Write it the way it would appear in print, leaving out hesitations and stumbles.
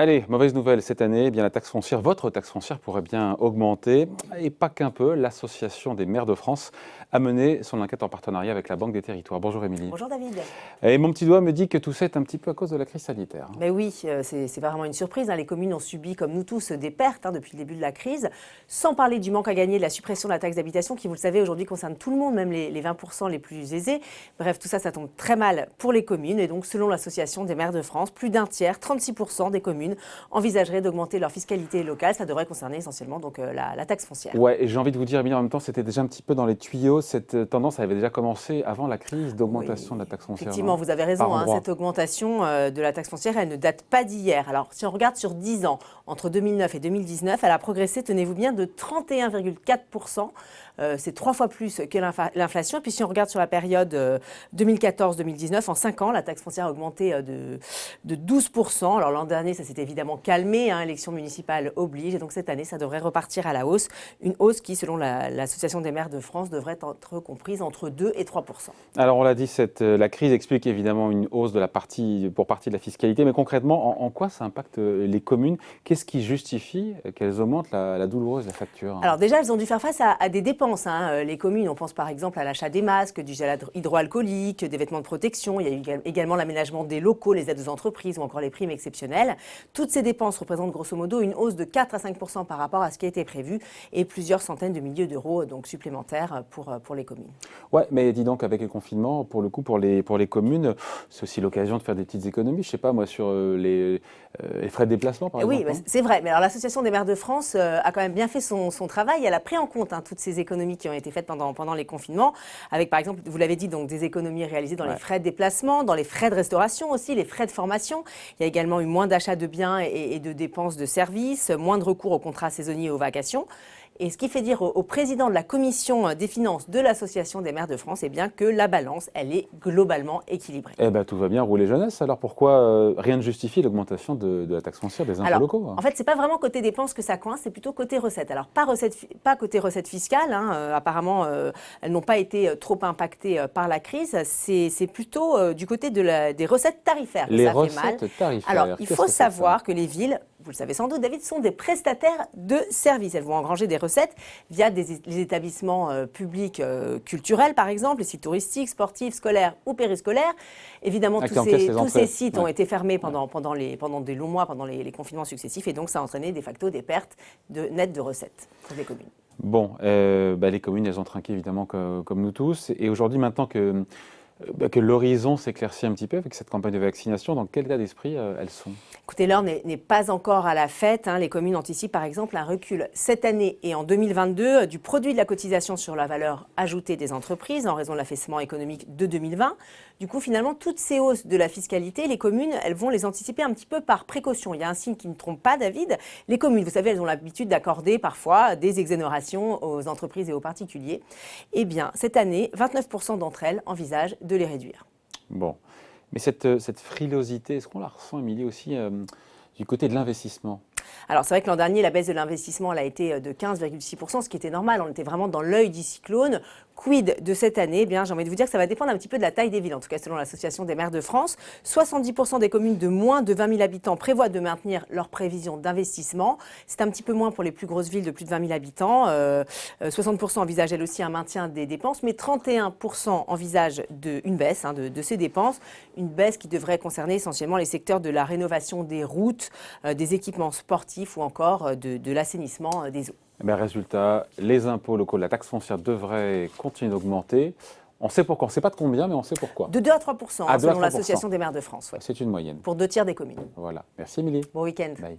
Allez, mauvaise nouvelle cette année, eh bien la taxe foncière, votre taxe foncière pourrait bien augmenter. Et pas qu'un peu, l'Association des maires de France a mené son enquête en partenariat avec la Banque des Territoires. Bonjour Émilie. Bonjour David. Et mon petit doigt me dit que tout ça est un petit peu à cause de la crise sanitaire. Mais oui, c'est pas vraiment une surprise. Les communes ont subi, comme nous tous, des pertes depuis le début de la crise. Sans parler du manque à gagner de la suppression de la taxe d'habitation qui, vous le savez, aujourd'hui concerne tout le monde, même les 20% les plus aisés. Bref, tout ça, ça tombe très mal pour les communes. Et donc, selon l'Association des maires de France, plus d'un tiers, 36% des communes envisageraient d'augmenter leur fiscalité locale. Ça devrait concerner essentiellement donc, la taxe foncière. Ouais, et j'ai envie de vous dire, Émilie, en même temps, c'était déjà un petit peu dans les tuyaux. Cette tendance avait déjà commencé avant la crise d'augmentation de la taxe foncière. Effectivement, vous avez raison. Cette augmentation de la taxe foncière, elle ne date pas d'hier. Alors, si on regarde sur 10 ans, entre 2009 et 2019, elle a progressé, tenez-vous bien, de 31,4%. C'est 3 fois plus que l'inflation. Et puis, si on regarde sur la période 2014-2019, en 5 ans, la taxe foncière a augmenté de 12%. Alors, l'an dernier, ça s'est évidemment calmé. Élection municipale oblige. Et donc, cette année, ça devrait repartir à la hausse. Une hausse qui, selon l'Association des maires de France, devrait être comprise entre 2 et 3%. Alors, on l'a dit, la crise explique évidemment une hausse pour partie de la fiscalité. Mais concrètement, en quoi ça impacte les communes? Qu'est-ce qui justifie qu'elles augmentent la douloureuse la facture? Alors déjà, elles ont dû faire face à des dépenses. Les communes, on pense par exemple à l'achat des masques, du gel hydroalcoolique, des vêtements de protection. Il y a eu également l'aménagement des locaux, les aides aux entreprises ou encore les primes exceptionnelles. Toutes ces dépenses représentent grosso modo une hausse de 4 à 5% par rapport à ce qui a été prévu et plusieurs centaines de milliers d'euros donc supplémentaires pour les communes. Ouais, mais dis donc, avec le confinement, pour le coup, pour les communes, c'est aussi l'occasion de faire des petites économies, je sais pas moi, sur les frais de déplacement par exemple. Oui, c'est vrai. Mais alors l'Association des maires de France a quand même bien fait son travail. Elle a pris en compte toutes ces économies qui ont été faites pendant les confinements, avec par exemple, vous l'avez dit, donc des économies réalisées dans les frais de déplacement, dans les frais de restauration aussi, les frais de formation. Il y a également eu moins d'achats de biens et de dépenses de services, moins de recours aux contrats saisonniers et aux vacations. Et ce qui fait dire au président de la commission des finances de l'Association des maires de France, bien que la balance, elle est globalement équilibrée. Eh bien, tout va bien rouler jeunesse. Alors pourquoi rien ne justifie l'augmentation de la taxe foncière des impôts locaux? En fait, c'est pas vraiment côté dépenses que ça coince, c'est plutôt côté recettes. Alors pas côté recettes fiscales. Apparemment, elles n'ont pas été trop impactées par la crise. C'est plutôt du côté des recettes tarifaires. Les ça recettes fait mal. tarifaires. Alors, il faut savoir que les villes, vous le savez sans doute, David, sont des prestataires de services. Elles vont engranger des recettes via les établissements publics culturels, par exemple, les sites touristiques, sportifs, scolaires ou périscolaires. Évidemment, tous ces sites ont été fermés pendant des longs mois, pendant les confinements successifs, et donc ça a entraîné de facto des pertes nettes de recettes pour les communes. Bon, les communes, elles ont trinqué évidemment comme nous tous. Et aujourd'hui, maintenant que l'horizon s'éclaircit un petit peu avec cette campagne de vaccination, dans quel état d'esprit elles sont? Écoutez, l'heure n'est pas encore à la fête. Les communes anticipent par exemple un recul cette année et en 2022 du produit de la cotisation sur la valeur ajoutée des entreprises en raison de l'affaissement économique de 2020. Du coup, finalement, toutes ces hausses de la fiscalité, les communes, elles vont les anticiper un petit peu par précaution. Il y a un signe qui ne trompe pas, David. Les communes, vous savez, elles ont l'habitude d'accorder parfois des exonérations aux entreprises et aux particuliers. Eh bien, cette année, 29% d'entre elles envisagent de les réduire. Bon, mais cette frilosité, est-ce qu'on la ressent, Émilie, aussi du côté de l'investissement? Alors c'est vrai que l'an dernier, la baisse de l'investissement elle a été de 15,6%, ce qui était normal. On était vraiment dans l'œil du cyclone. Quid de cette année? J'ai envie de vous dire que ça va dépendre un petit peu de la taille des villes, en tout cas selon l'Association des maires de France. 70% des communes de moins de 20 000 habitants prévoient de maintenir leurs prévisions d'investissement. C'est un petit peu moins pour les plus grosses villes de plus de 20 000 habitants. 60% envisagent elles aussi un maintien des dépenses, mais 31% envisagent une baisse de ces dépenses. Une baisse qui devrait concerner essentiellement les secteurs de la rénovation des routes, des équipements sportifs ou encore de l'assainissement des eaux. Résultat, les impôts locaux, la taxe foncière devrait continuer d'augmenter. On sait pourquoi, on ne sait pas de combien, mais on sait pourquoi. De 2 à 3%, selon l'Association des maires de France. C'est une moyenne. Pour 2 tiers des communes. Voilà. Merci Émilie. Bon week-end. Bye.